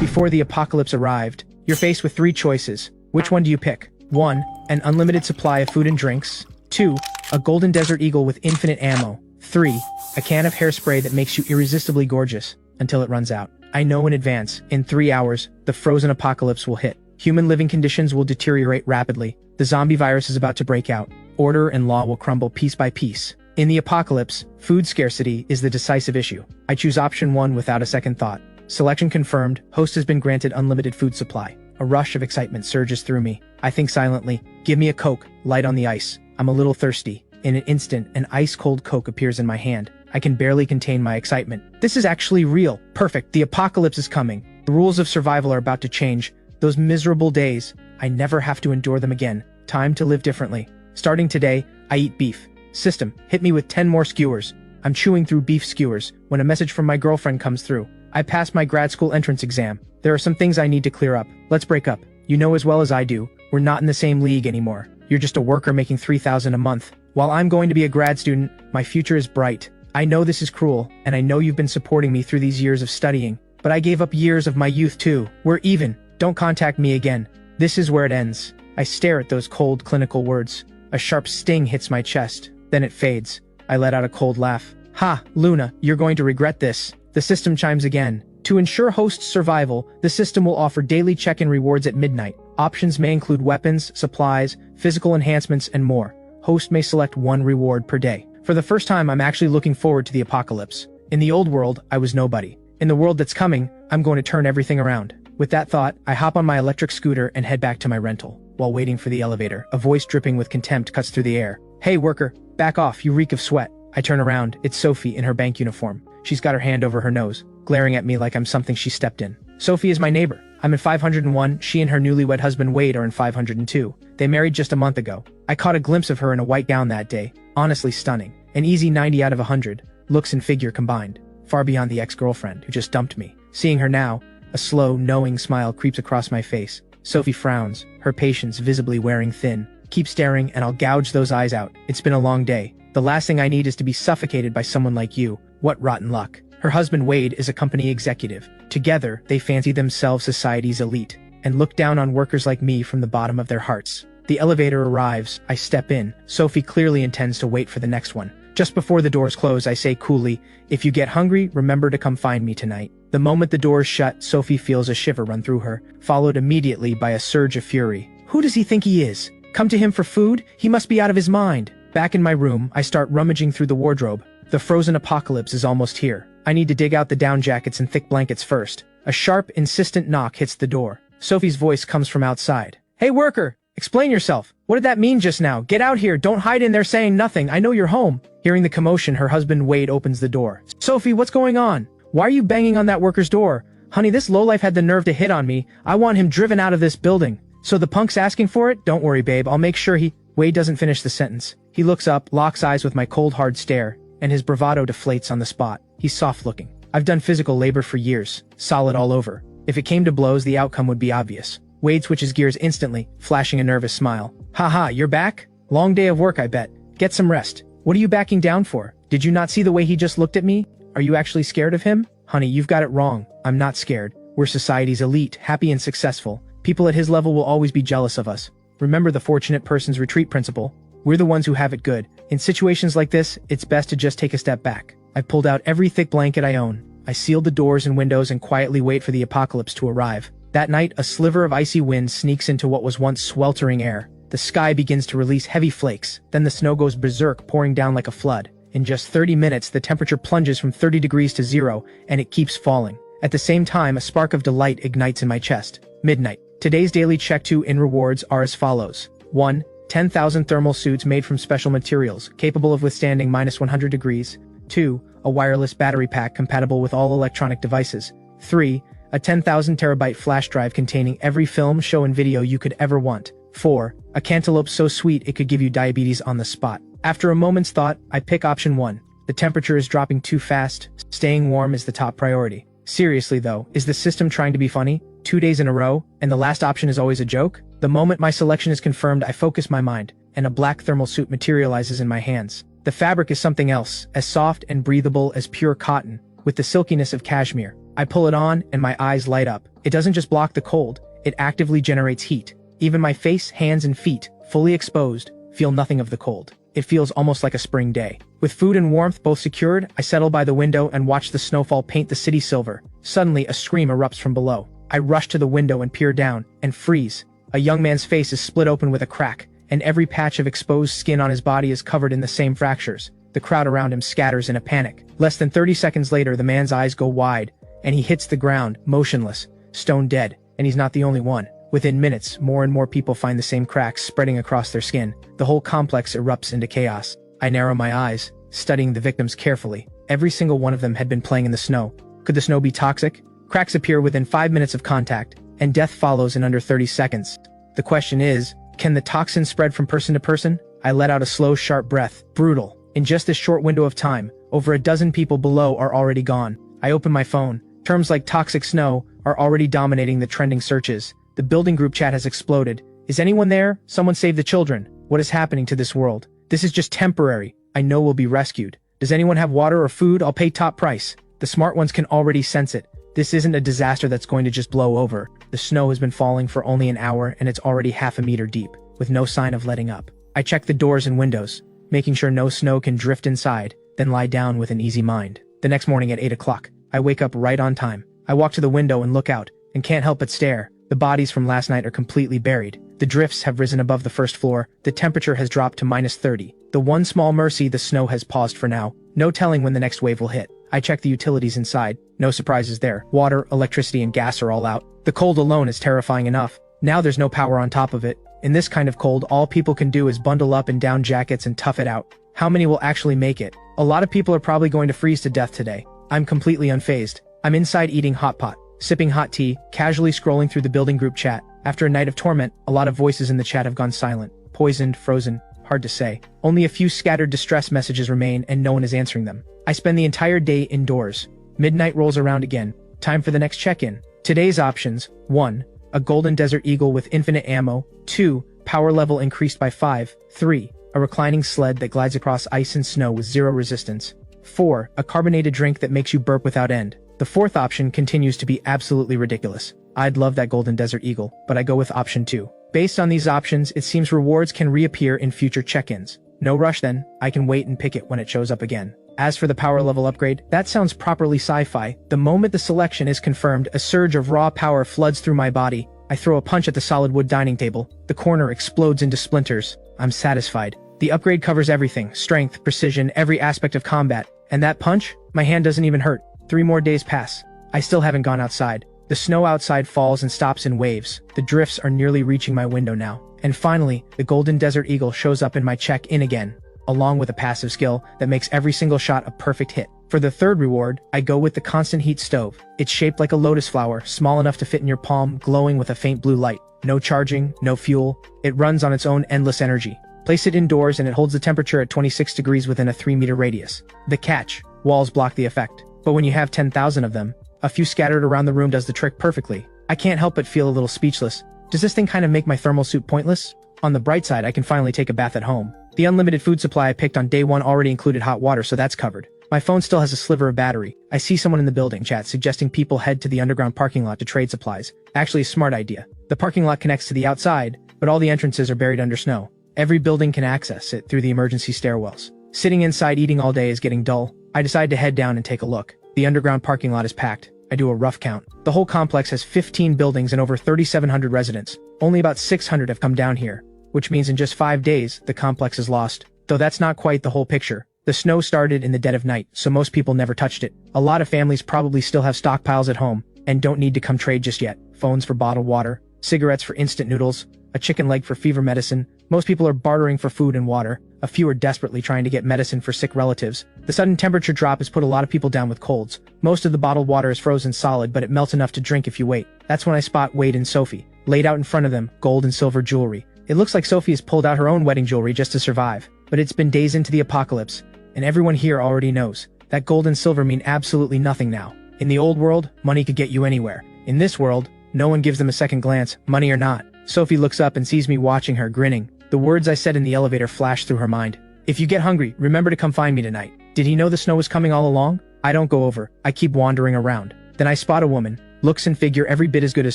Before the apocalypse arrived, you're faced with three choices. Which one do you pick? 1. An unlimited supply of food and drinks. 2. A golden desert eagle with infinite ammo. 3. A can of hairspray that makes you irresistibly gorgeous until it runs out. I know in advance, in 3 hours, the frozen apocalypse will hit. Human living conditions will deteriorate rapidly. The zombie virus is about to break out. Order and law will crumble piece by piece. In the apocalypse, food scarcity is the decisive issue. I choose option 1 without a second thought. Selection confirmed, host has been granted unlimited food supply. A rush of excitement surges through me. I think silently, give me a Coke, light on the ice. I'm a little thirsty. In an instant, an ice-cold Coke appears in my hand. I can barely contain my excitement. This is actually real. Perfect. The apocalypse is coming. The rules of survival are about to change. Those miserable days, I never have to endure them again. Time to live differently. Starting today, I eat beef. System, hit me with 10 more skewers. I'm chewing through beef skewers when a message from my girlfriend comes through. I passed my grad school entrance exam. There are some things I need to clear up. Let's break up. You know as well as I do, we're not in the same league anymore. You're just a worker making $3,000 a month. While I'm going to be a grad student, my future is bright. I know this is cruel, and I know you've been supporting me through these years of studying, but I gave up years of my youth too. We're even. Don't contact me again. This is where it ends. I stare at those cold, clinical words. A sharp sting hits my chest. Then it fades. I let out a cold laugh. Ha, Luna, you're going to regret this. The system chimes again. To ensure host's survival, the system will offer daily check-in rewards at midnight. Options may include weapons, supplies, physical enhancements, and more. Host may select one reward per day. For the first time, I'm actually looking forward to the apocalypse. In the old world, I was nobody. In the world that's coming, I'm going to turn everything around. With that thought, I hop on my electric scooter and head back to my rental. While waiting for the elevator, a voice dripping with contempt cuts through the air. Hey worker, back off, you reek of sweat. I turn around, it's Sophie in her bank uniform. She's got her hand over her nose, glaring at me like I'm something she stepped in. Sophie is my neighbor. I'm in 501, she and her newlywed husband Wade are in 502. They married just a month ago. I caught a glimpse of her in a white gown that day. Honestly stunning. An easy 90 out of 100, looks and figure combined. Far beyond the ex-girlfriend who just dumped me. Seeing her now, a slow, knowing smile creeps across my face. Sophie frowns, her patience visibly wearing thin. Keep staring and I'll gouge those eyes out. It's been a long day. The last thing I need is to be suffocated by someone like you. What rotten luck. Her husband Wade is a company executive. Together, they fancy themselves society's elite, and look down on workers like me from the bottom of their hearts. The elevator arrives, I step in. Sophie clearly intends to wait for the next one. Just before the doors close, I say coolly, if you get hungry, remember to come find me tonight. The moment the doors shut, Sophie feels a shiver run through her, followed immediately by a surge of fury. Who does he think he is? Come to him for food? He must be out of his mind. Back in my room, I start rummaging through the wardrobe. The frozen apocalypse is almost here. I need to dig out the down jackets and thick blankets first. A sharp, insistent knock hits the door. Sophie's voice comes from outside. Hey worker, explain yourself. What did that mean just now? Get out here, don't hide in there saying nothing. I know you're home. Hearing the commotion, her husband Wade opens the door. Sophie, what's going on? Why are you banging on that worker's door? Honey, this lowlife had the nerve to hit on me. I want him driven out of this building. So the punk's asking for it? Don't worry, babe. I'll make sure he... Wade doesn't finish the sentence. He looks up, locks eyes with my cold, hard stare, and his bravado deflates on the spot. He's soft-looking. I've done physical labor for years. Solid all over. If it came to blows, the outcome would be obvious. Wade switches gears instantly, flashing a nervous smile. Haha, you're back? Long day of work, I bet. Get some rest. What are you backing down for? Did you not see the way he just looked at me? Are you actually scared of him? Honey, you've got it wrong. I'm not scared. We're society's elite, happy and successful. People at his level will always be jealous of us. Remember the fortunate person's retreat principle. We're the ones who have it good. In situations like this, it's best to just take a step back. I've pulled out every thick blanket I own. I sealed the doors and windows and quietly wait for the apocalypse to arrive. That night, a sliver of icy wind sneaks into what was once sweltering air. The sky begins to release heavy flakes, then the snow goes berserk, pouring down like a flood. In just 30 minutes, the temperature plunges from 30 degrees to 0, and it keeps falling. At the same time, a spark of delight ignites in my chest. Midnight. Today's daily check to in rewards are as follows. 1. 10,000 thermal suits made from special materials, capable of withstanding -100 degrees. 2. A wireless battery pack compatible with all electronic devices. 3. A 10,000 terabyte flash drive containing every film, show, and video you could ever want. 4. A cantaloupe so sweet it could give you diabetes on the spot. After a moment's thought, I pick option 1. The temperature is dropping too fast. Staying warm is the top priority. Seriously though, is the system trying to be funny? 2 days in a row, and the last option is always a joke? The moment my selection is confirmed, I focus my mind, and a black thermal suit materializes in my hands. The fabric is something else, as soft and breathable as pure cotton, with the silkiness of cashmere. I pull it on and my eyes light up. It doesn't just block the cold, it actively generates heat. Even my face, hands, and feet, fully exposed, feel nothing of the cold. It feels almost like a spring day. With food and warmth both secured, I settle by the window and watch the snowfall paint the city silver. Suddenly, a scream erupts from below. I rush to the window and peer down, and freeze. A young man's face is split open with a crack, and every patch of exposed skin on his body is covered in the same fractures. The crowd around him scatters in a panic. Less than 30 seconds later, the man's eyes go wide, and he hits the ground, motionless, stone dead, and he's not the only one. Within minutes, more and more people find the same cracks spreading across their skin. The whole complex erupts into chaos. I narrow my eyes, studying the victims carefully. Every single one of them had been playing in the snow. Could the snow be toxic? Cracks appear within 5 minutes of contact, and death follows in under 30 seconds. The question is, can the toxin spread from person to person? I let out a slow, sharp breath. Brutal. In just this short window of time, over a dozen people below are already gone. I open my phone. Terms like toxic snow are already dominating the trending searches. The building group chat has exploded. Is anyone there? Someone save the children. What is happening to this world? This is just temporary. I know we'll be rescued. Does anyone have water or food? I'll pay top price. The smart ones can already sense it. This isn't a disaster that's going to just blow over. The snow has been falling for only an hour and it's already half a meter deep, with no sign of letting up. I check the doors and windows, making sure no snow can drift inside, then lie down with an easy mind. The next morning at 8 o'clock, I wake up right on time. I walk to the window and look out, and can't help but stare. The bodies from last night are completely buried. The drifts have risen above the first floor. The temperature has dropped to -30. The one small mercy, the snow has paused for now. No telling when the next wave will hit. I check the utilities inside. No surprises there. Water, electricity, and gas are all out. The cold alone is terrifying enough. Now there's no power on top of it. In this kind of cold, all people can do is bundle up in down jackets and tough it out. How many will actually make it? A lot of people are probably going to freeze to death today. I'm completely unfazed. I'm inside eating hot pot, sipping hot tea, casually scrolling through the building group chat. After a night of torment, a lot of voices in the chat have gone silent. Poisoned, frozen, hard to say. Only a few scattered distress messages remain and no one is answering them. I spend the entire day indoors. Midnight rolls around again. Time for the next check-in. Today's options: 1. A golden desert eagle with infinite ammo. 2. Power level increased by 5. 3. A reclining sled that glides across ice and snow with 0 resistance. 4. A carbonated drink that makes you burp without end. The fourth option continues to be absolutely ridiculous. I'd love that golden desert eagle, but I go with option 2. Based on these options, it seems rewards can reappear in future check-ins. No rush then, I can wait and pick it when it shows up again. As for the power level upgrade, that sounds properly sci-fi. The moment the selection is confirmed, a surge of raw power floods through my body. I throw a punch at the solid wood dining table. The corner explodes into splinters. I'm satisfied. The upgrade covers everything: strength, precision, every aspect of combat. And that punch? My hand doesn't even hurt. 3 more days pass. I still haven't gone outside. The snow outside falls and stops in waves. The drifts are nearly reaching my window now. And finally, the golden desert eagle shows up in my check-in again, along with a passive skill that makes every single shot a perfect hit. For the third reward, I go with the constant heat stove. It's shaped like a lotus flower, small enough to fit in your palm, glowing with a faint blue light. No charging, no fuel. It runs on its own endless energy. Place it indoors and it holds the temperature at 26 degrees within a 3-meter radius. The catch: walls block the effect. But when you have 10,000 of them, a few scattered around the room does the trick perfectly. I can't help but feel a little speechless. Does this thing kind of make my thermal suit pointless? On the bright side, I can finally take a bath at home. The unlimited food supply I picked on day 1 already included hot water, so that's covered. My phone still has a sliver of battery. I see someone in the building chat suggesting people head to the underground parking lot to trade supplies. Actually, a smart idea. The parking lot connects to the outside, but all the entrances are buried under snow. Every building can access it through the emergency stairwells. Sitting inside eating all day is getting dull. I decide to head down and take a look. The underground parking lot is packed. I do a rough count. The whole complex has 15 buildings and over 3,700 residents. Only about 600 have come down here, which means in just 5 days, the complex is lost. Though that's not quite the whole picture. The snow started in the dead of night, so most people never touched it. A lot of families probably still have stockpiles at home, and don't need to come trade just yet. Phones for bottled water, cigarettes for instant noodles, a chicken leg for fever medicine. Most people are bartering for food and water. A few are desperately trying to get medicine for sick relatives. The sudden temperature drop has put a lot of people down with colds. Most of the bottled water is frozen solid, but it melts enough to drink if you wait. That's when I spot Wade and Sophie. Laid out in front of them, gold and silver jewelry. It looks like Sophie has pulled out her own wedding jewelry just to survive. But it's been days into the apocalypse, and everyone here already knows that gold and silver mean absolutely nothing now. In the old world, money could get you anywhere. In this world, no one gives them a second glance, money or not. Sophie looks up and sees me watching her, grinning. The words I said in the elevator flash through her mind. If you get hungry, remember to come find me tonight. Did he know the snow was coming all along? I don't go over. I keep wandering around. Then I spot a woman, looks and figure every bit as good as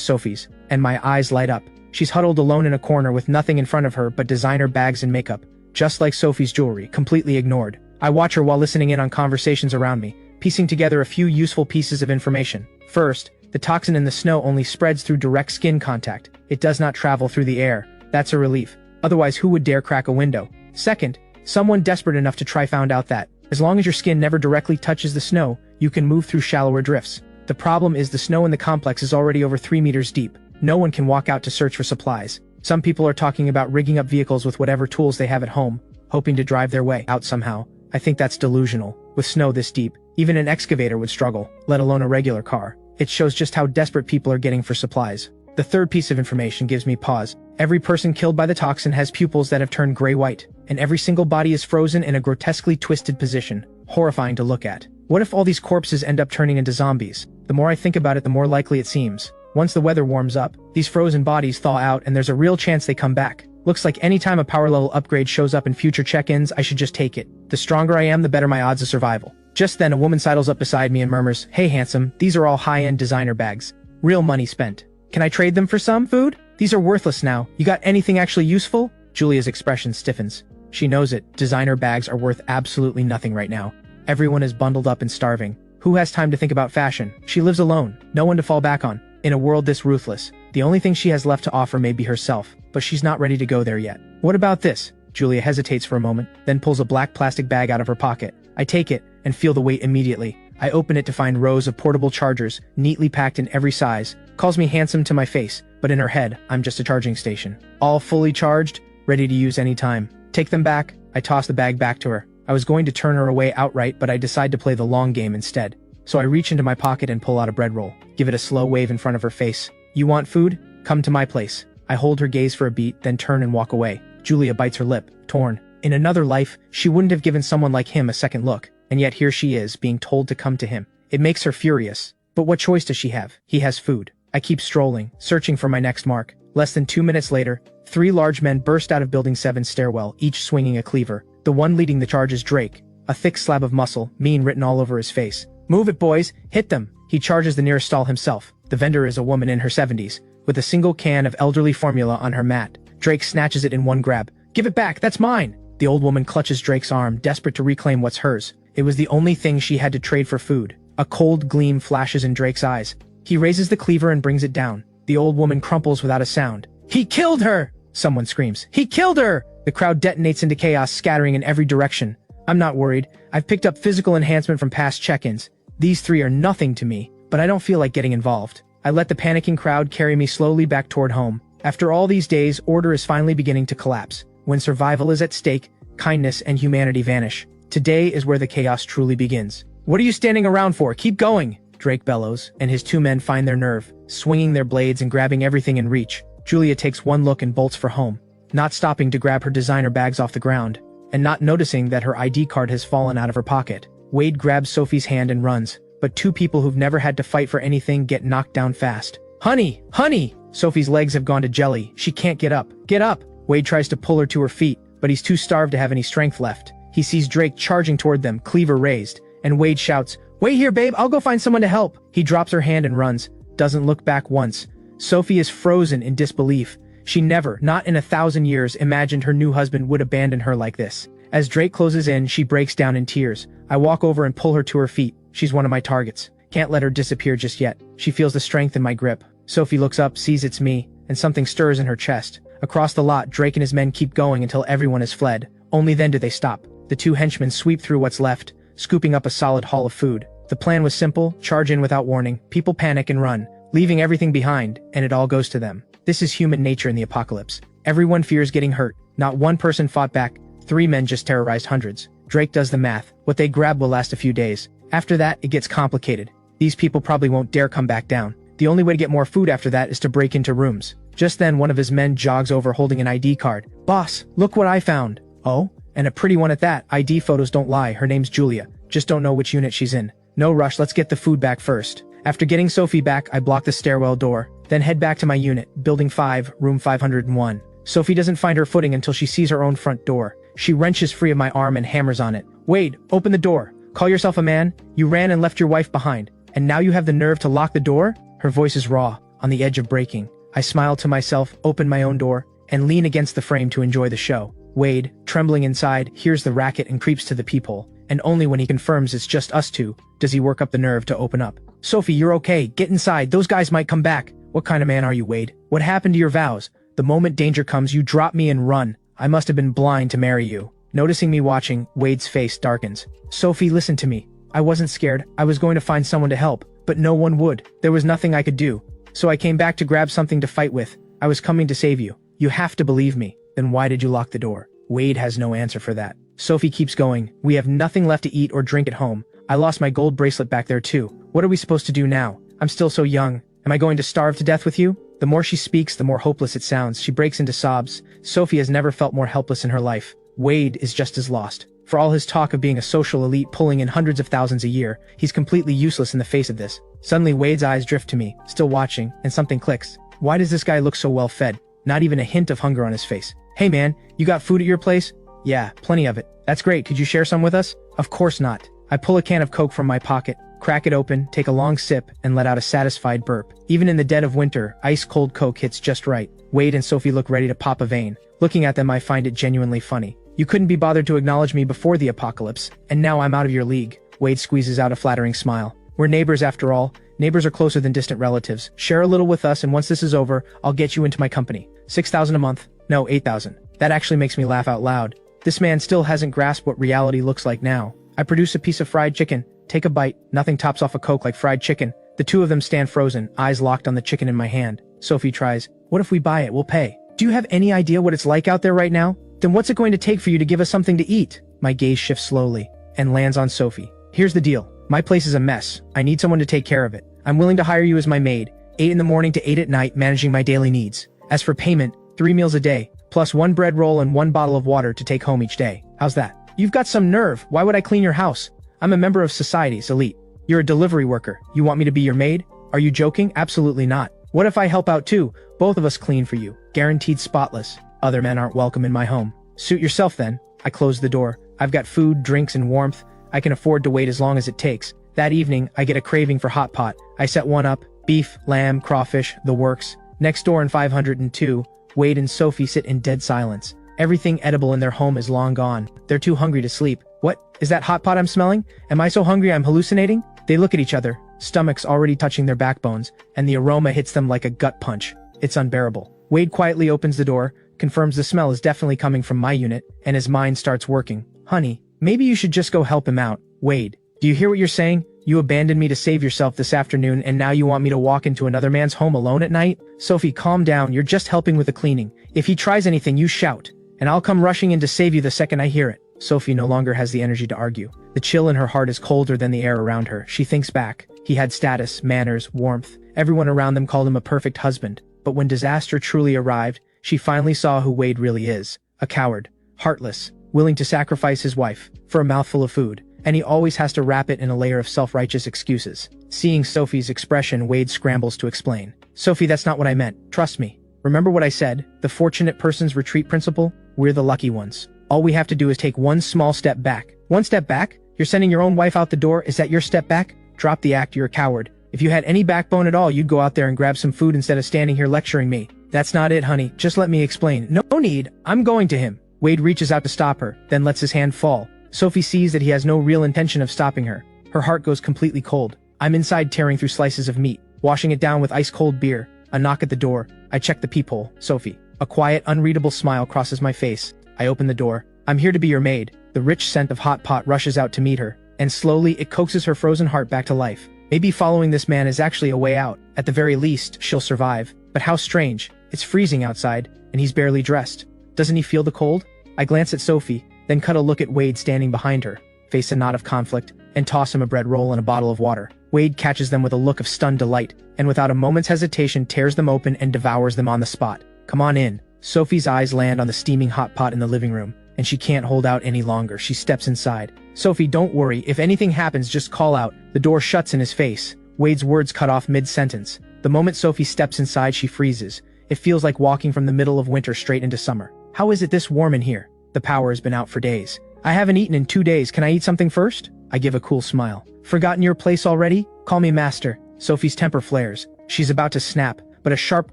Sophie's, and my eyes light up. She's huddled alone in a corner with nothing in front of her but designer bags and makeup, just like Sophie's jewelry, completely ignored. I watch her while listening in on conversations around me, piecing together a few useful pieces of information. First, the toxin in the snow only spreads through direct skin contact. It does not travel through the air. That's a relief. Otherwise, who would dare crack a window? Second, someone desperate enough to try found out that, as long as your skin never directly touches the snow, you can move through shallower drifts. The problem is the snow in the complex is already over 3 meters deep. No one can walk out to search for supplies. Some people are talking about rigging up vehicles with whatever tools they have at home, hoping to drive their way out somehow. I think that's delusional. With snow this deep, even an excavator would struggle, let alone a regular car. It shows just how desperate people are getting for supplies. The third piece of information gives me pause. Every person killed by the toxin has pupils that have turned gray-white, and every single body is frozen in a grotesquely twisted position. Horrifying to look at. What if all these corpses end up turning into zombies? The more I think about it, the more likely it seems. Once the weather warms up, these frozen bodies thaw out and there's a real chance they come back. Looks like anytime a power level upgrade shows up in future check-ins, I should just take it. The stronger I am, the better my odds of survival. Just then, a woman sidles up beside me and murmurs, "Hey handsome, these are all high-end designer bags. Real money spent. Can I trade them for some food? These are worthless now. You got anything actually useful?" Julia's expression stiffens. She knows it. Designer bags are worth absolutely nothing right now. Everyone is bundled up and starving. Who has time to think about fashion? She lives alone. No one to fall back on. In a world this ruthless, the only thing she has left to offer may be herself, but she's not ready to go there yet. What about this? Julia hesitates for a moment, then pulls a black plastic bag out of her pocket. I take it and feel the weight immediately. I open it to find rows of portable chargers, neatly packed in every size. Calls me handsome to my face, but in her head, I'm just a charging station. All fully charged, ready to use any time. Take them back. I toss the bag back to her. I was going to turn her away outright, but I decide to play the long game instead. So I reach into my pocket and pull out a bread roll, give it a slow wave in front of her face. "You want food? Come to my place." I hold her gaze for a beat, then turn and walk away. Julia bites her lip, torn. In another life, she wouldn't have given someone like him a second look, and yet here she is, being told to come to him. It makes her furious. But what choice does she have? He has food. I keep strolling, searching for my next mark. Less than 2 minutes later, 3 large men burst out of Building 7's stairwell, each swinging a cleaver. The one leading the charge is Drake, a thick slab of muscle, mean written all over his face. "Move it, boys! Hit them!" He charges the nearest stall himself. The vendor is a woman in her 70s, with a single can of elderly formula on her mat. Drake snatches it in one grab. "Give it back! That's mine!" The old woman clutches Drake's arm, desperate to reclaim what's hers. It was the only thing she had to trade for food. A cold gleam flashes in Drake's eyes. He raises the cleaver and brings it down. The old woman crumples without a sound. "He killed her!" Someone screams. "He killed her!" The crowd detonates into chaos, scattering in every direction. I'm not worried. I've picked up physical enhancement from past check-ins. These 3 are nothing to me, but I don't feel like getting involved. I let the panicking crowd carry me slowly back toward home. After all these days, order is finally beginning to collapse. When survival is at stake, kindness and humanity vanish. Today is where the chaos truly begins. "What are you standing around for? Keep going!" Drake bellows, and his 2 men find their nerve, swinging their blades and grabbing everything in reach. Julia takes one look and bolts for home, not stopping to grab her designer bags off the ground, and not noticing that her ID card has fallen out of her pocket. Wade grabs Sophie's hand and runs, but 2 people who've never had to fight for anything get knocked down fast. "Honey! Honey!" Sophie's legs have gone to jelly. She can't get up. "Get up!" Wade tries to pull her to her feet, but he's too starved to have any strength left. He sees Drake charging toward them, cleaver raised, and Wade shouts, "Wait here, babe, I'll go find someone to help." He drops her hand and runs, doesn't look back once. Sophie is frozen in disbelief. She never, not in 1,000 years, imagined her new husband would abandon her like this. As Drake closes in, she breaks down in tears. I walk over and pull her to her feet. She's one of my targets. Can't let her disappear just yet. She feels the strength in my grip. Sophie looks up, sees it's me, and something stirs in her chest. Across the lot, Drake and his men keep going until everyone has fled. Only then do they stop. The 2 henchmen sweep through what's left, scooping up a solid haul of food. The plan was simple: charge in without warning, people panic and run, leaving everything behind, and it all goes to them. This is human nature in the apocalypse. Everyone fears getting hurt. Not one person fought back. 3 men just terrorized hundreds. Drake does the math. What they grab will last a few days. After that, it gets complicated. These people probably won't dare come back down. The only way to get more food after that is to break into rooms. Just then, one of his men jogs over holding an ID card. "Boss, look what I found." "Oh? And a pretty one at that. ID photos don't lie. Her name's Julia. Just don't know which unit she's in." "No rush, let's get the food back first." After getting Sophie back, I block the stairwell door, then head back to my unit, Building 5, Room 501. Sophie doesn't find her footing until she sees her own front door. She wrenches free of my arm and hammers on it. "Wade, open the door. Call yourself a man? You ran and left your wife behind. And now you have the nerve to lock the door? Her voice is raw, on the edge of breaking. I smile to myself, open my own door, and lean against the frame to enjoy the show. Wade, trembling inside, hears the racket and creeps to the peephole, and only when he confirms it's just us two, does he work up the nerve to open up. Sophie, you're okay, get inside, those guys might come back. What kind of man are you, Wade? What happened to your vows? The moment danger comes, you drop me and run. I must have been blind to marry you. Noticing me watching, Wade's face darkens. Sophie, listen to me. I wasn't scared, I was going to find someone to help, but no one would. There was nothing I could do. So I came back to grab something to fight with. I was coming to save you. You have to believe me. Then why did you lock the door? Wade has no answer for that. Sophie keeps going. We have nothing left to eat or drink at home. I lost my gold bracelet back there too. What are we supposed to do now? I'm still so young. Am I going to starve to death with you? The more she speaks, the more hopeless it sounds. She breaks into sobs. Sophie has never felt more helpless in her life. Wade is just as lost. For all his talk of being a social elite pulling in hundreds of thousands a year, he's completely useless in the face of this. Suddenly Wade's eyes drift to me, still watching, and something clicks. Why does this guy look so well fed? Not even a hint of hunger on his face. Hey man, you got food at your place? Yeah, plenty of it. That's great, could you share some with us? Of course not. I pull a can of Coke from my pocket, crack it open, take a long sip, and let out a satisfied burp. Even in the dead of winter, ice-cold Coke hits just right. Wade and Sophie look ready to pop a vein. Looking at them, I find it genuinely funny. You couldn't be bothered to acknowledge me before the apocalypse, and now I'm out of your league. Wade squeezes out a flattering smile. We're neighbors after all. Neighbors are closer than distant relatives. Share a little with us, and once this is over, I'll get you into my company. 6,000 a month. No, 8,000. That actually makes me laugh out loud. This man still hasn't grasped what reality looks like now. I produce a piece of fried chicken, take a bite, nothing tops off a Coke like fried chicken. The two of them stand frozen, eyes locked on the chicken in my hand. Sophie tries, what if we buy it? We'll pay. Do you have any idea what it's like out there right now? Then what's it going to take for you to give us something to eat? My gaze shifts slowly, and lands on Sophie. Here's the deal. My place is a mess. I need someone to take care of it. I'm willing to hire you as my maid, 8 in the morning to 8 at night, managing my daily needs. As for payment, 3 meals a day, plus 1 bread roll and 1 bottle of water to take home each day. How's that? You've got some nerve. Why would I clean your house? I'm a member of society's elite. You're a delivery worker. You want me to be your maid? Are you joking? Absolutely not. What if I help out too? Both of us clean for you. Guaranteed spotless. Other men aren't welcome in my home. Suit yourself then. I close the door. I've got food, drinks, and warmth. I can afford to wait as long as it takes. That evening, I get a craving for hot pot. I set one up. Beef, lamb, crawfish, the works. Next door in 502, Wade and Sophie sit in dead silence. Everything edible in their home is long gone. They're too hungry to sleep. What? Is that hot pot I'm smelling? Am I so hungry I'm hallucinating? They look at each other, stomachs already touching their backbones, and the aroma hits them like a gut punch. It's unbearable. Wade quietly opens the door, confirms the smell is definitely coming from my unit, and his mind starts working. Honey, maybe you should just go help him out. Wade, do you hear what you're saying? You abandoned me to save yourself this afternoon, and now you want me to walk into another man's home alone at night? Sophie, calm down. You're just helping with the cleaning. If he tries anything, you shout, and I'll come rushing in to save you the second I hear it. Sophie no longer has the energy to argue. The chill in her heart is colder than the air around her. She thinks back. He had status, manners, warmth. Everyone around them called him a perfect husband. But when disaster truly arrived, she finally saw who Wade really is. A coward. Heartless. Willing to sacrifice his wife for a mouthful of food. And he always has to wrap it in a layer of self-righteous excuses. Seeing Sophie's expression, Wade scrambles to explain. Sophie, that's not what I meant. Trust me. Remember what I said? The fortunate person's retreat principle? We're the lucky ones. All we have to do is take one small step back. One step back? You're sending your own wife out the door? Is that your step back? Drop the act, you're a coward. If you had any backbone at all, you'd go out there and grab some food instead of standing here lecturing me. That's not it, honey. Just let me explain. No need. I'm going to him. Wade reaches out to stop her, then lets his hand fall. Sophie sees that he has no real intention of stopping her. Her heart goes completely cold. I'm inside tearing through slices of meat, washing it down with ice-cold beer. A knock at the door. I check the peephole. Sophie. A quiet, unreadable smile crosses my face. I open the door. I'm here to be your maid. The rich scent of hot pot rushes out to meet her, and slowly it coaxes her frozen heart back to life. Maybe following this man is actually a way out. At the very least, she'll survive. But how strange. It's freezing outside, and he's barely dressed. Doesn't he feel the cold? I glance at Sophie, then cut a look at Wade standing behind her, face a knot of conflict, and toss him a bread roll and a bottle of water. Wade catches them with a look of stunned delight, and without a moment's hesitation tears them open and devours them on the spot. Come on in. Sophie's eyes land on the steaming hot pot in the living room, and she can't hold out any longer. She steps inside. Sophie, don't worry. If anything happens, just call out. The door shuts in his face. Wade's words cut off mid-sentence. The moment Sophie steps inside, she freezes. It feels like walking from the middle of winter straight into summer. How is it this warm in here? The power has been out for days. I haven't eaten in 2 days. Can I eat something first? I give a cool smile. Forgotten your place already? Call me master. Sophie's temper flares. She's about to snap, but a sharp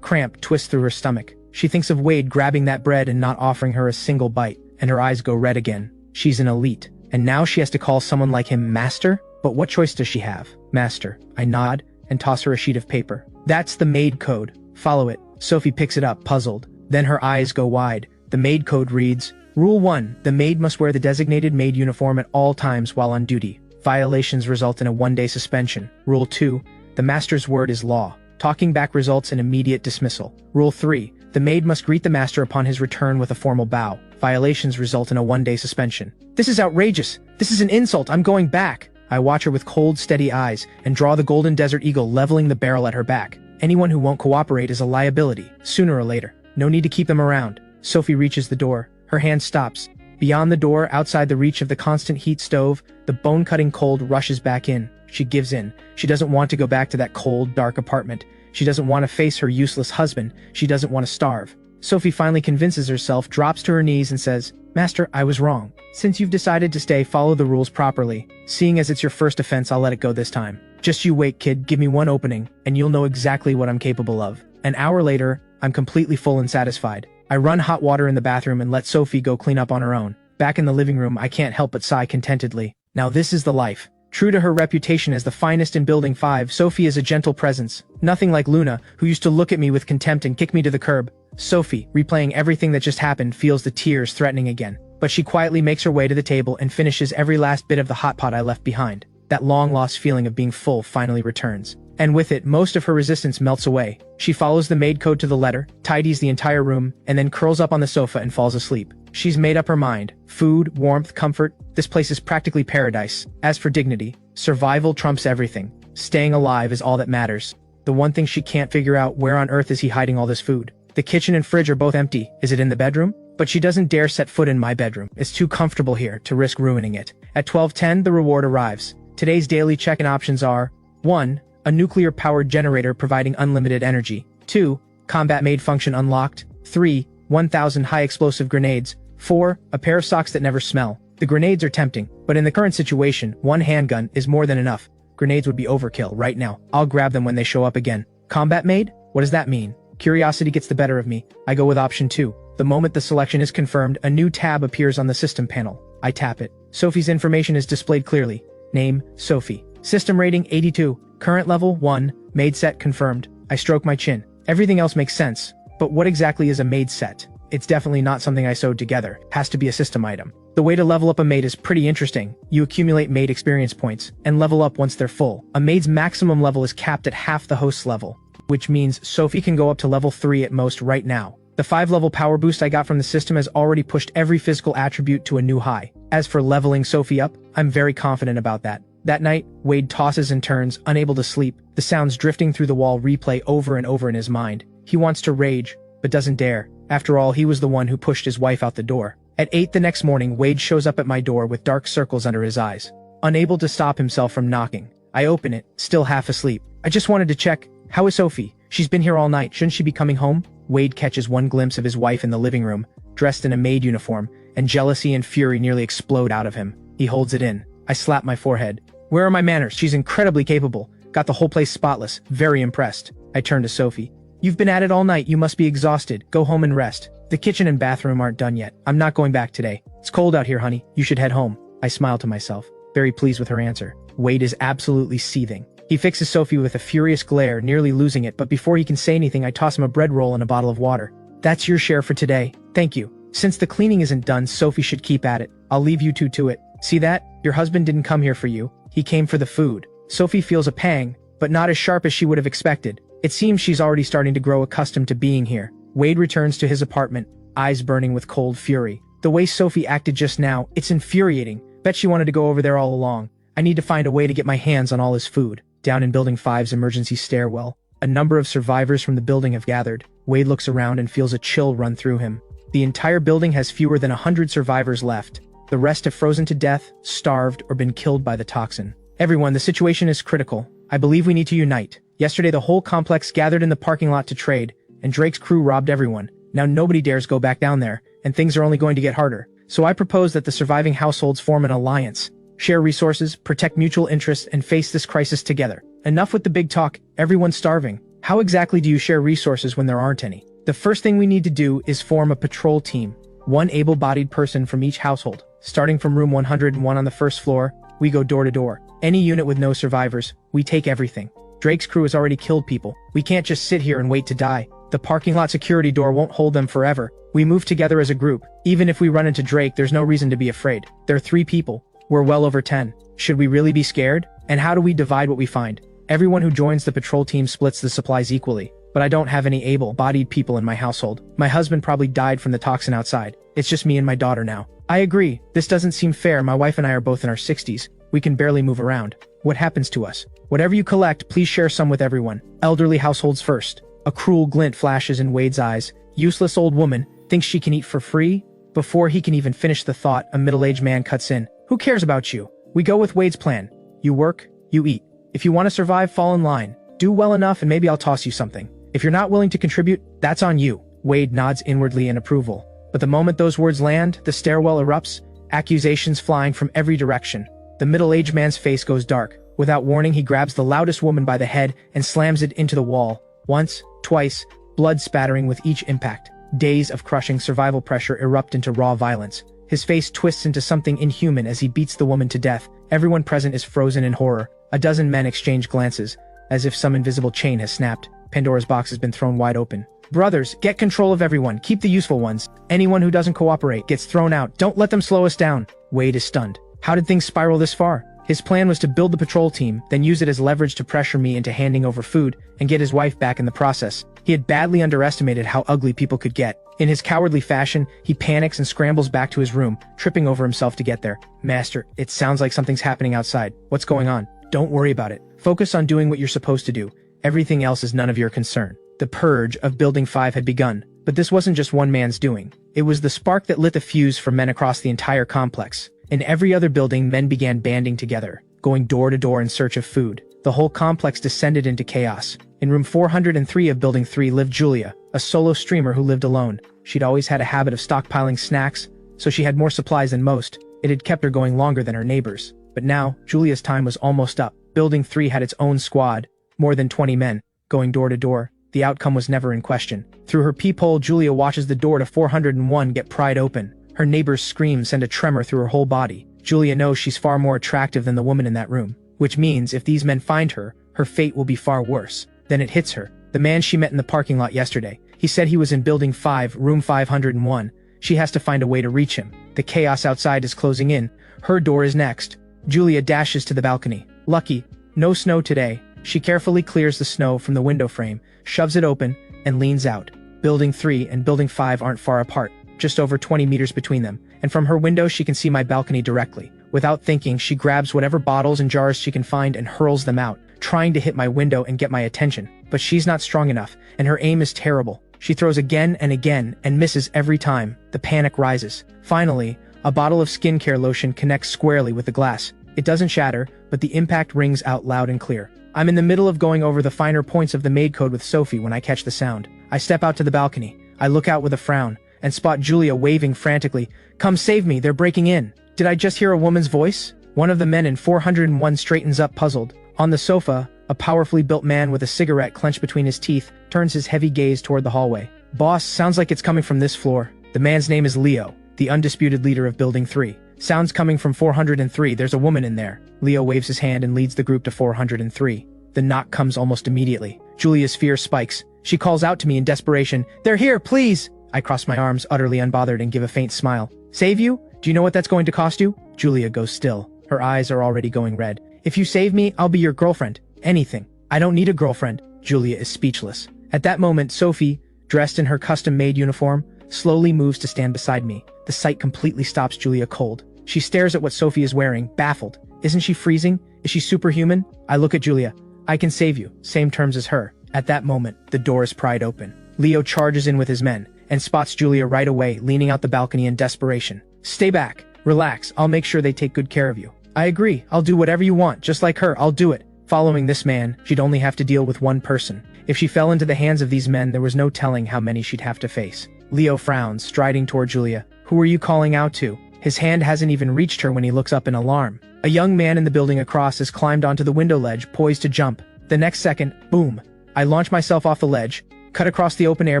cramp twists through her stomach. She thinks of Wade grabbing that bread and not offering her a single bite, and her eyes go red again. She's an elite, and now she has to call someone like him master? But what choice does she have? Master. I nod and toss her a sheet of paper. That's the maid code. Follow it. Sophie picks it up, puzzled. Then her eyes go wide. The maid code reads, Rule 1. The maid must wear the designated maid uniform at all times while on duty. Violations result in a 1-day suspension. Rule 2. The master's word is law. Talking back results in immediate dismissal. Rule 3. The maid must greet the master upon his return with a formal bow. Violations result in a 1-day suspension. This is outrageous. This is an insult. I'm going back. I watch her with cold, steady eyes and draw the golden desert eagle, leveling the barrel at her back. Anyone who won't cooperate is a liability, sooner or later. No need to keep them around. Sophie reaches the door. Her hand stops. Beyond the door, outside the reach of the constant heat stove, the bone-cutting cold rushes back in. She gives in. She doesn't want to go back to that cold, dark apartment. She doesn't want to face her useless husband. She doesn't want to starve. Sophie finally convinces herself, drops to her knees and says, Master, I was wrong. Since you've decided to stay, follow the rules properly. Seeing as it's your first offense, I'll let it go this time. Just you wait, kid, give me one opening, and you'll know exactly what I'm capable of. An hour later, I'm completely full and satisfied. I run hot water in the bathroom and let Sophie go clean up on her own. Back in the living room, I can't help but sigh contentedly. Now this is the life. True to her reputation as the finest in Building 5, Sophie is a gentle presence. Nothing like Luna, who used to look at me with contempt and kick me to the curb. Sophie, replaying everything that just happened, feels the tears threatening again. But she quietly makes her way to the table and finishes every last bit of the hot pot I left behind. That long-lost feeling of being full finally returns. And with it, most of her resistance melts away. She follows the maid code to the letter, tidies the entire room, and then curls up on the sofa and falls asleep. She's made up her mind. Food, warmth, comfort. This place is practically paradise. As for dignity, survival trumps everything. Staying alive is all that matters. The one thing she can't figure out, where on earth is he hiding all this food? The kitchen and fridge are both empty. Is it in the bedroom? But she doesn't dare set foot in my bedroom. It's too comfortable here to risk ruining it. At 12:10, the reward arrives. Today's daily check-in options are 1. A nuclear-powered generator providing unlimited energy. 2. Combat made function unlocked. 3. 1,000 high-explosive grenades. 4. A pair of socks that never smell. The grenades are tempting, but in the current situation, one handgun is more than enough. Grenades would be overkill right now. I'll grab them when they show up again. Combat made? What does that mean? Curiosity gets the better of me. I go with option 2. The moment the selection is confirmed, a new tab appears on the system panel. I tap it. Sophie's information is displayed clearly. Name, Sophie. System rating, 82. Current level, 1. Maid set confirmed. I stroke my chin. Everything else makes sense. But what exactly is a maid set? It's definitely not something I sewed together. Has to be a system item. The way to level up a maid is pretty interesting. You accumulate maid experience points, and level up once they're full. A maid's maximum level is capped at half the host's level, which means Sophie can go up to level 3 at most right now. The 5-level power boost I got from the system has already pushed every physical attribute to a new high. As for leveling Sophie up, I'm very confident about that. That night, Wade tosses and turns, unable to sleep. The sounds drifting through the wall replay over and over in his mind. He wants to rage, but doesn't dare. After all, he was the one who pushed his wife out the door. At 8 the next morning, Wade shows up at my door with dark circles under his eyes. Unable to stop himself from knocking, I open it, still half asleep. I just wanted to check. How is Sophie? She's been here all night. Shouldn't she be coming home? Wade catches one glimpse of his wife in the living room, dressed in a maid uniform, and jealousy and fury nearly explode out of him. He holds it in. I slap my forehead. Where are my manners? She's incredibly capable. Got the whole place spotless. Very impressed. I turn to Sophie. You've been at it all night. You must be exhausted. Go home and rest. The kitchen and bathroom aren't done yet. I'm not going back today. It's cold out here, honey. You should head home. I smile to myself, very pleased with her answer. Wade is absolutely seething. He fixes Sophie with a furious glare, nearly losing it, but before he can say anything, I toss him a bread roll and a bottle of water. That's your share for today. Thank you. Since the cleaning isn't done, Sophie should keep at it. I'll leave you two to it. See that? Your husband didn't come here for you. He came for the food. Sophie feels a pang, but not as sharp as she would have expected. It seems she's already starting to grow accustomed to being here. Wade returns to his apartment, eyes burning with cold fury. The way Sophie acted just now, it's infuriating. Bet she wanted to go over there all along. I need to find a way to get my hands on all his food. Down in Building 5's emergency stairwell, a number of survivors from the building have gathered. Wade looks around and feels a chill run through him. The entire building has fewer than 100 survivors left. The rest have frozen to death, starved, or been killed by the toxin. Everyone, the situation is critical. I believe we need to unite. Yesterday, the whole complex gathered in the parking lot to trade, and Drake's crew robbed everyone. Now nobody dares go back down there, and things are only going to get harder. So I propose that the surviving households form an alliance. Share resources, protect mutual interests, and face this crisis together. Enough with the big talk, everyone's starving. How exactly do you share resources when there aren't any? The first thing we need to do is form a patrol team. One able-bodied person from each household. Starting from room 101 on the first floor, we go door to door. Any unit with no survivors, we take everything. Drake's crew has already killed people. We can't just sit here and wait to die. The parking lot security door won't hold them forever. We move together as a group. Even if we run into Drake, there's no reason to be afraid. There are 3 people. We're well over 10. Should we really be scared? And how do we divide what we find? Everyone who joins the patrol team splits the supplies equally. But I don't have any able-bodied people in my household. My husband probably died from the toxin outside. It's just me and my daughter now. I agree. This doesn't seem fair. My wife and I are both in our 60s. We can barely move around. What happens to us? Whatever you collect, please share some with everyone. Elderly households first. A cruel glint flashes in Wade's eyes. Useless old woman thinks she can eat for free? Before he can even finish the thought, a middle-aged man cuts in. Who cares about you? We go with Wade's plan. You work, you eat. If you want to survive, fall in line. Do well enough and maybe I'll toss you something. If you're not willing to contribute, that's on you. Wade nods inwardly in approval. But the moment those words land, the stairwell erupts, accusations flying from every direction. The middle-aged man's face goes dark. Without warning, he grabs the loudest woman by the head and slams it into the wall. Once, twice, blood spattering with each impact. Days of crushing survival pressure erupt into raw violence. His face twists into something inhuman as he beats the woman to death. Everyone present is frozen in horror. A dozen men exchange glances, as if some invisible chain has snapped. Pandora's box has been thrown wide open. Brothers, get control of everyone. Keep the useful ones. Anyone who doesn't cooperate gets thrown out. Don't let them slow us down. Wade is stunned. How did things spiral this far? His plan was to build the patrol team, then use it as leverage to pressure me into handing over food and get his wife back in the process. He had badly underestimated how ugly people could get. In his cowardly fashion, he panics and scrambles back to his room, tripping over himself to get there. Master, it sounds like something's happening outside. What's going on? Don't worry about it. Focus on doing what you're supposed to do. Everything else is none of your concern. The purge of Building 5 had begun, but this wasn't just one man's doing. It was the spark that lit the fuse for men across the entire complex. In every other building, men began banding together, going door to door in search of food. The whole complex descended into chaos. In room 403 of Building 3 lived Julia, a solo streamer who lived alone. She'd always had a habit of stockpiling snacks, so she had more supplies than most. It had kept her going longer than her neighbors. But now, Julia's time was almost up. Building 3 had its own squad, more than 20 men, going door to door. The outcome was never in question. Through her peephole, Julia watches the door to 401 get pried open. Her neighbor's screams send a tremor through her whole body. Julia knows she's far more attractive than the woman in that room, which means if these men find her, her fate will be far worse. Then it hits her. The man she met in the parking lot yesterday. He said he was in Building 5, room 501. She has to find a way to reach him. The chaos outside is closing in. Her door is next. Julia dashes to the balcony. Lucky. No snow today. She carefully clears the snow from the window frame, shoves it open, and leans out. Building 3 and Building 5 aren't far apart, just over 20 meters between them, and from her window she can see my balcony directly. Without thinking, she grabs whatever bottles and jars she can find and hurls them out, trying to hit my window and get my attention. But she's not strong enough, and her aim is terrible. She throws again and again, and misses every time. The panic rises. Finally, a bottle of skincare lotion connects squarely with the glass. It doesn't shatter, but the impact rings out loud and clear. I'm in the middle of going over the finer points of the maid code with Sophie when I catch the sound. I step out to the balcony. I look out with a frown, and spot Julia waving frantically. Come save me, they're breaking in. Did I just hear a woman's voice? One of the men in 401 straightens up puzzled. On the sofa, a powerfully built man with a cigarette clenched between his teeth turns his heavy gaze toward the hallway. Boss, sounds like it's coming from this floor. The man's name is Leo, the undisputed leader of Building 3. Sounds coming from 403, there's a woman in there. Leo waves his hand and leads the group to 403. The knock comes almost immediately. Julia's fear spikes. She calls out to me in desperation, "They're here, please!" I cross my arms, utterly unbothered, and give a faint smile. Save you? Do you know what that's going to cost you? Julia goes still. Her eyes are already going red. If you save me, I'll be your girlfriend. Anything. I don't need a girlfriend. Julia is speechless. At that moment, Sophie, dressed in her custom-made uniform, slowly moves to stand beside me. The sight completely stops Julia cold. She stares at what Sophie is wearing, baffled. Isn't she freezing? Is she superhuman? I look at Julia. I can save you. Same terms as her. At that moment, the door is pried open. Leo charges in with his men, and spots Julia right away, leaning out the balcony in desperation. Stay back. Relax. I'll make sure they take good care of you. I agree. I'll do whatever you want. Just like her, I'll do it. Following this man, she'd only have to deal with one person. If she fell into the hands of these men, there was no telling how many she'd have to face. Leo frowns, striding toward Julia. Who are you calling out to? His hand hasn't even reached her when he looks up in alarm. A young man in the building across has climbed onto the window ledge, poised to jump. The next second, boom! I launch myself off the ledge, cut across the open air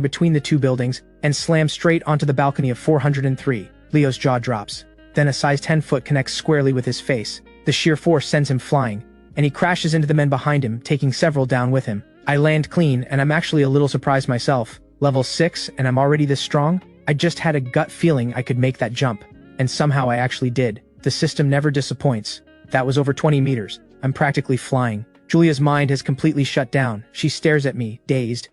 between the two buildings, and slam straight onto the balcony of 403. Leo's jaw drops. Then a size 10 foot connects squarely with his face. The sheer force sends him flying, and he crashes into the men behind him, taking several down with him. I land clean, and I'm actually a little surprised myself. Level 6, and I'm already this strong? I just had a gut feeling I could make that jump. And somehow I actually did. The system never disappoints. That was over 20 meters. I'm practically flying. Julia's mind has completely shut down. She stares at me, dazed.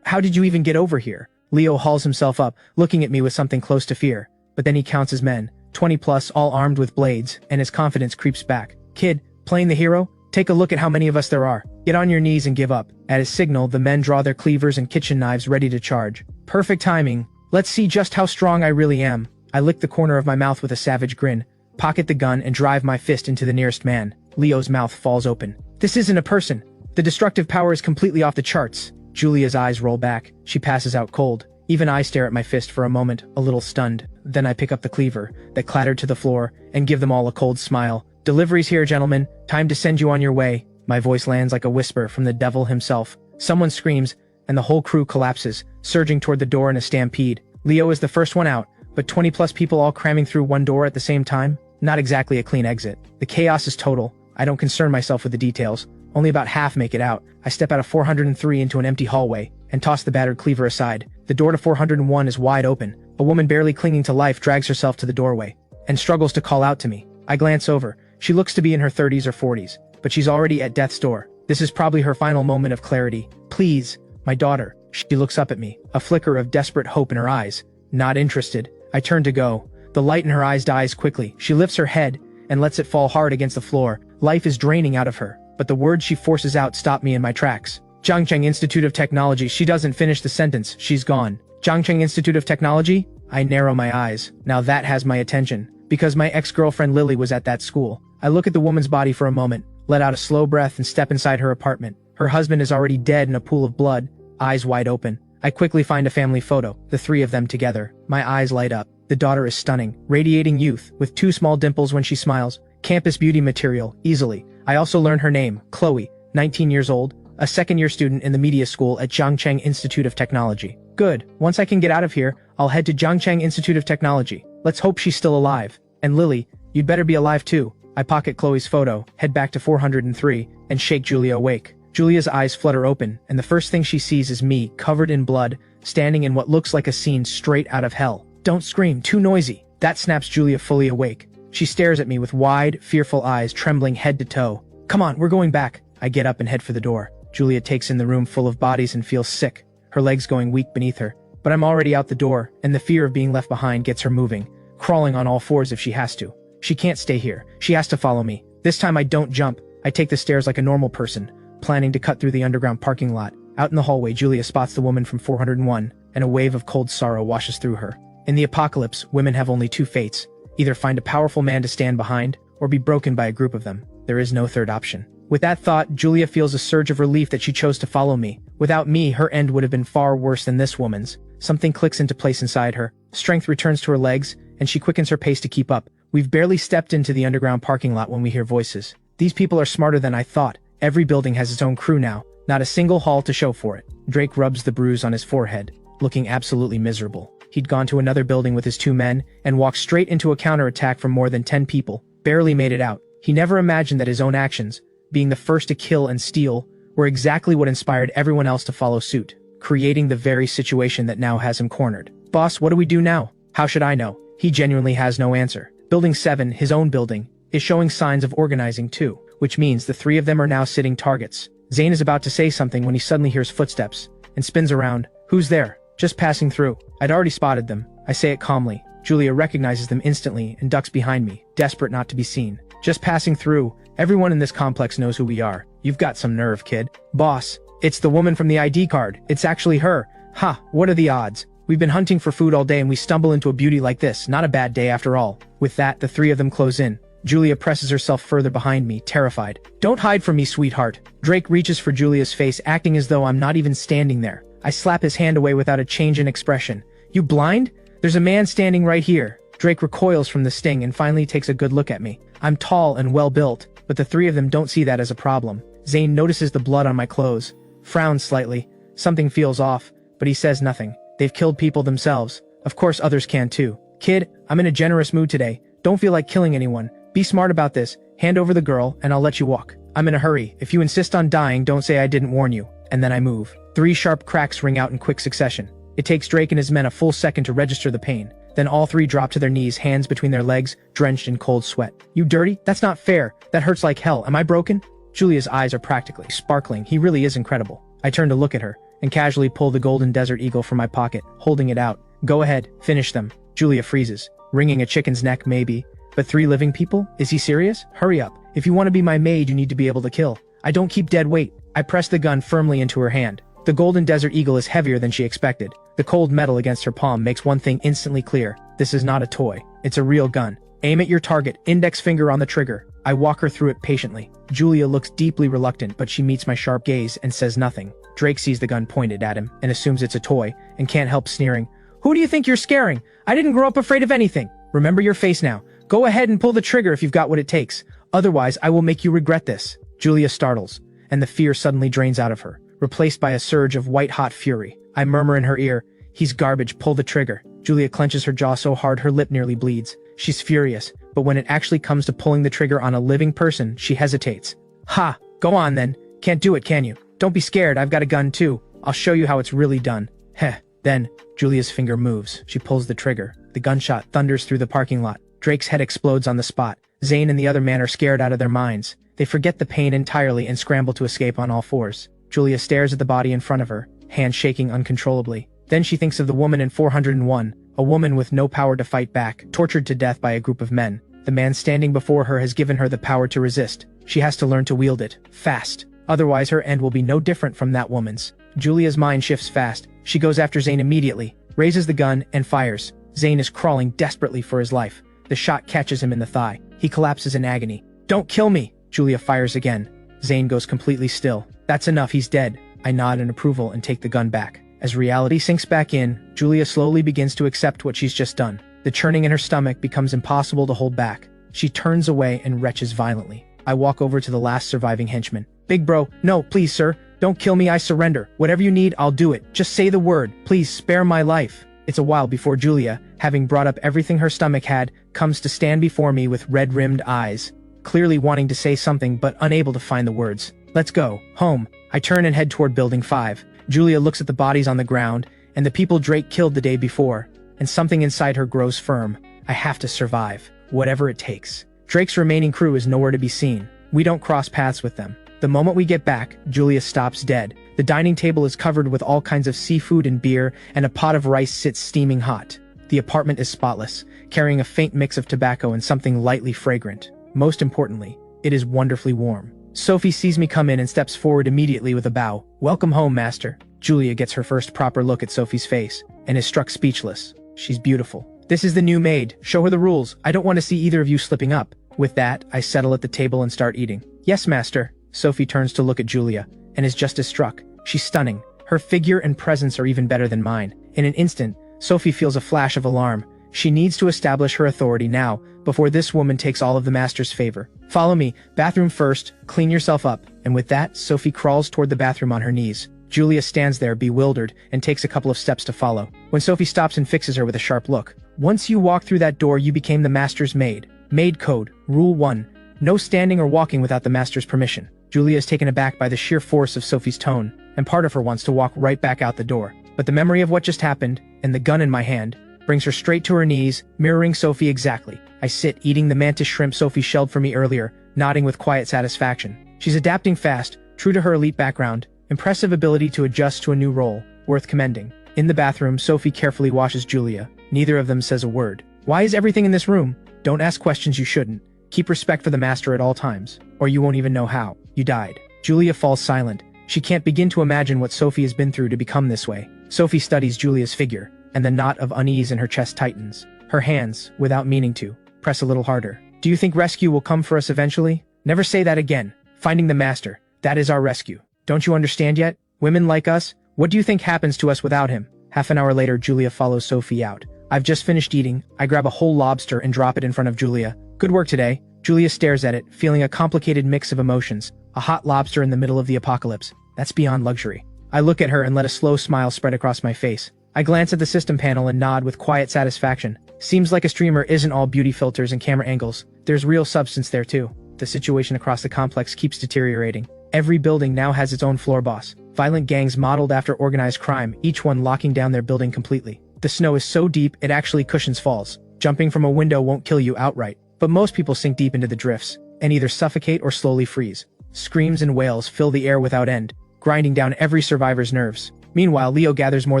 How did you even get over here? Leo hauls himself up, looking at me with something close to fear. But then he counts his men, 20 plus, all armed with blades, and his confidence creeps back. Kid, playing the hero? Take a look at how many of us there are. Get on your knees and give up. At his signal, the men draw their cleavers and kitchen knives ready to charge. Perfect timing. Let's see just how strong I really am. I lick the corner of my mouth with a savage grin, pocket the gun, and drive my fist into the nearest man. Leo's mouth falls open. This isn't a person. The destructive power is completely off the charts. Julia's eyes roll back. She passes out cold. Even I stare at my fist for a moment, a little stunned. Then I pick up the cleaver that clattered to the floor and give them all a cold smile. Delivery's here, gentlemen. Time to send you on your way. My voice lands like a whisper from the devil himself. Someone screams, and the whole crew collapses, surging toward the door in a stampede. Leo is the first one out, but 20 plus people all cramming through one door at the same time? Not exactly a clean exit. The chaos is total. I don't concern myself with the details. Only about half make it out. I step out of 403 into an empty hallway and toss the battered cleaver aside. The door to 401 is wide open. A woman barely clinging to life drags herself to the doorway and struggles to call out to me. I glance over. She looks to be in her 30s or 40s, but she's already at death's door. This is probably her final moment of clarity. Please, my daughter. She looks up at me, a flicker of desperate hope in her eyes. Not interested. I turn to go. The light in her eyes dies quickly. She lifts her head and lets it fall hard against the floor. Life is draining out of her, but the words she forces out stop me in my tracks. Jiangcheng Institute of Technology. She doesn't finish the sentence. She's gone. Jiangcheng Institute of Technology? I narrow my eyes. Now that has my attention, because my ex-girlfriend Lily was at that school. I look at the woman's body for a moment, let out a slow breath, and step inside her apartment. Her husband is already dead in a pool of blood, eyes wide open. I quickly find a family photo, the three of them together. My eyes light up. The daughter is stunning, radiating youth, with 2 small dimples when she smiles. Campus beauty material, easily. I also learn her name, Chloe, 19 years old, a second-year student in the media school at Jiangcheng Institute of Technology. Good. Once I can get out of here, I'll head to Jiangcheng Institute of Technology. Let's hope she's still alive. And Lily, you'd better be alive too. I pocket Chloe's photo, head back to 403, and shake Julia awake. Julia's eyes flutter open, and the first thing she sees is me, covered in blood, standing in what looks like a scene straight out of hell. Don't scream, too noisy. That snaps Julia fully awake. She stares at me with wide, fearful eyes, trembling head to toe. Come on, we're going back. I get up and head for the door. Julia takes in the room full of bodies and feels sick, her legs going weak beneath her. But I'm already out the door, and the fear of being left behind gets her moving, crawling on all fours if she has to. She can't stay here. She has to follow me. This time I don't jump. I take the stairs like a normal person, planning to cut through the underground parking lot. Out in the hallway, Julia spots the woman from 401, and a wave of cold sorrow washes through her. In the apocalypse, women have only 2 fates. Either find a powerful man to stand behind, or be broken by a group of them. There is no third option. With that thought, Julia feels a surge of relief that she chose to follow me. Without me, her end would have been far worse than this woman's. Something clicks into place inside her. Strength returns to her legs, and she quickens her pace to keep up. We've barely stepped into the underground parking lot when we hear voices. These people are smarter than I thought. Every building has its own crew now. Not a single hall to show for it. Drake rubs the bruise on his forehead, looking absolutely miserable. He'd gone to another building with his 2 men and walked straight into a counterattack from more than 10 people. Barely made it out. He never imagined that his own actions, being the first to kill and steal, were exactly what inspired everyone else to follow suit, creating the very situation that now has him cornered. Boss, what do we do now? How should I know? He genuinely has no answer. Building 7, his own building, is showing signs of organizing too, which means the 3 of them are now sitting targets. Zane is about to say something when he suddenly hears footsteps and spins around. Who's there? Just passing through. I'd already spotted them. I say it calmly. Julia recognizes them instantly and ducks behind me, desperate not to be seen. Just passing through. Everyone in this complex knows who we are. You've got some nerve, kid. Boss, it's the woman from the ID card. It's actually her. Ha, what are the odds? We've been hunting for food all day and we stumble into a beauty like this. Not a bad day after all. With that, the 3 of them close in. Julia presses herself further behind me, terrified. Don't hide from me, sweetheart. Drake reaches for Julia's face, acting as though I'm not even standing there. I slap his hand away without a change in expression. You blind? There's a man standing right here. Drake recoils from the sting and finally takes a good look at me. I'm tall and well-built, but the three of them don't see that as a problem. Zane notices the blood on my clothes, frowns slightly. Something feels off, but he says nothing. They've killed people themselves. Of course others can too. Kid, I'm in a generous mood today. Don't feel like killing anyone. Be smart about this. Hand over the girl, and I'll let you walk. I'm in a hurry. If you insist on dying, don't say I didn't warn you. And then I move. 3 sharp cracks ring out in quick succession. It takes Drake and his men a full second to register the pain. Then all 3 drop to their knees, hands between their legs, drenched in cold sweat. You dirty? That's not fair. That hurts like hell. Am I broken? Julia's eyes are practically sparkling. He really is incredible. I turn to look at her, and casually pull the golden desert eagle from my pocket, holding it out. Go ahead, finish them. Julia freezes. Wringing a chicken's neck, maybe. But 3 living people? Is he serious? Hurry up. If you want to be my maid, you need to be able to kill. I don't keep dead weight. I press the gun firmly into her hand. The golden desert eagle is heavier than she expected. The cold metal against her palm makes one thing instantly clear. This is not a toy. It's a real gun. Aim at your target, index finger on the trigger. I walk her through it patiently. Julia looks deeply reluctant, but she meets my sharp gaze and says nothing. Drake sees the gun pointed at him and assumes it's a toy and can't help sneering. Who do you think you're scaring? I didn't grow up afraid of anything. Remember your face now. Go ahead and pull the trigger if you've got what it takes. Otherwise, I will make you regret this. Julia startles, and the fear suddenly drains out of her, replaced by a surge of white-hot fury. I murmur in her ear, he's garbage, pull the trigger. Julia clenches her jaw so hard her lip nearly bleeds. She's furious, but when it actually comes to pulling the trigger on a living person, she hesitates. Ha! Go on then. Can't do it, can you? Don't be scared, I've got a gun too. I'll show you how it's really done. Heh. Then, Julia's finger moves. She pulls the trigger. The gunshot thunders through the parking lot. Drake's head explodes on the spot. Zane and the other man are scared out of their minds. They forget the pain entirely and scramble to escape on all fours. Julia stares at the body in front of her, hands shaking uncontrollably. Then she thinks of the woman in 401, a woman with no power to fight back, tortured to death by a group of men. The man standing before her has given her the power to resist. She has to learn to wield it, fast. Otherwise her end will be no different from that woman's. Julia's mind shifts fast. She goes after Zane immediately, raises the gun, and fires. Zane is crawling desperately for his life. The shot catches him in the thigh. He collapses in agony. Don't kill me! Julia fires again. Zane goes completely still. That's enough, he's dead. I nod in approval and take the gun back. As reality sinks back in, Julia slowly begins to accept what she's just done. The churning in her stomach becomes impossible to hold back. She turns away and retches violently. I walk over to the last surviving henchman. Big bro, no, please sir. Don't kill me, I surrender. Whatever you need, I'll do it. Just say the word. Please spare my life. It's a while before Julia, having brought up everything her stomach had, comes to stand before me with red-rimmed eyes, clearly wanting to say something but unable to find the words. Let's go. Home. I turn and head toward Building 5. Julia looks at the bodies on the ground, and the people Drake killed the day before, and something inside her grows firm. I have to survive. Whatever it takes. Drake's remaining crew is nowhere to be seen. We don't cross paths with them. The moment we get back, Julia stops dead. The dining table is covered with all kinds of seafood and beer, and a pot of rice sits steaming hot. The apartment is spotless, carrying a faint mix of tobacco and something lightly fragrant. Most importantly, it is wonderfully warm. Sophie sees me come in and steps forward immediately with a bow. Welcome home, master. Julia gets her first proper look at Sophie's face, and is struck speechless. She's beautiful. This is the new maid. Show her the rules. I don't want to see either of you slipping up. With that, I settle at the table and start eating. Yes, master. Sophie turns to look at Julia, and is just as struck. She's stunning. Her figure and presence are even better than mine. In an instant, Sophie feels a flash of alarm. She needs to establish her authority now, before this woman takes all of the master's favor. Follow me. Bathroom first. Clean yourself up. And with that, Sophie crawls toward the bathroom on her knees. Julia stands there, bewildered, and takes a couple of steps to follow. When Sophie stops and fixes her with a sharp look. Once you walk through that door, you became the master's maid. Maid code. Rule 1. No standing or walking without the master's permission. Julia is taken aback by the sheer force of Sophie's tone, and part of her wants to walk right back out the door. But the memory of what just happened, and the gun in my hand, brings her straight to her knees, mirroring Sophie exactly. I sit eating the mantis shrimp Sophie shelled for me earlier, nodding with quiet satisfaction. She's adapting fast, true to her elite background, impressive ability to adjust to a new role, worth commending. In the bathroom, Sophie carefully washes Julia. Neither of them says a word. Why is everything in this room? Don't ask questions you shouldn't. Keep respect for the master at all times, or you won't even know how. You died. Julia falls silent. She can't begin to imagine what Sophie has been through to become this way. Sophie studies Julia's figure, and the knot of unease in her chest tightens. Her hands, without meaning to, press a little harder. Do you think rescue will come for us eventually? Never say that again. Finding the master, that is our rescue. Don't you understand yet? Women like us, what do you think happens to us without him? Half an hour later, Julia follows Sophie out. I've just finished eating. I grab a whole lobster and drop it in front of Julia. Good work today. Julia stares at it, feeling a complicated mix of emotions. A hot lobster in the middle of the apocalypse. That's beyond luxury. I look at her and let a slow smile spread across my face. I glance at the system panel and nod with quiet satisfaction. Seems like a streamer isn't all beauty filters and camera angles. There's real substance there too. The situation across the complex keeps deteriorating. Every building now has its own floor boss. Violent gangs modeled after organized crime, each one locking down their building completely. The snow is so deep, it actually cushions falls. Jumping from a window won't kill you outright, but most people sink deep into the drifts and either suffocate or slowly freeze. Screams and wails fill the air without end, grinding down every survivor's nerves. Meanwhile, Leo gathers more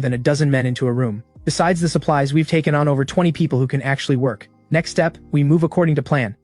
than a dozen men into a room. Besides the supplies, we've taken on over 20 people who can actually work. Next step, we move according to plan.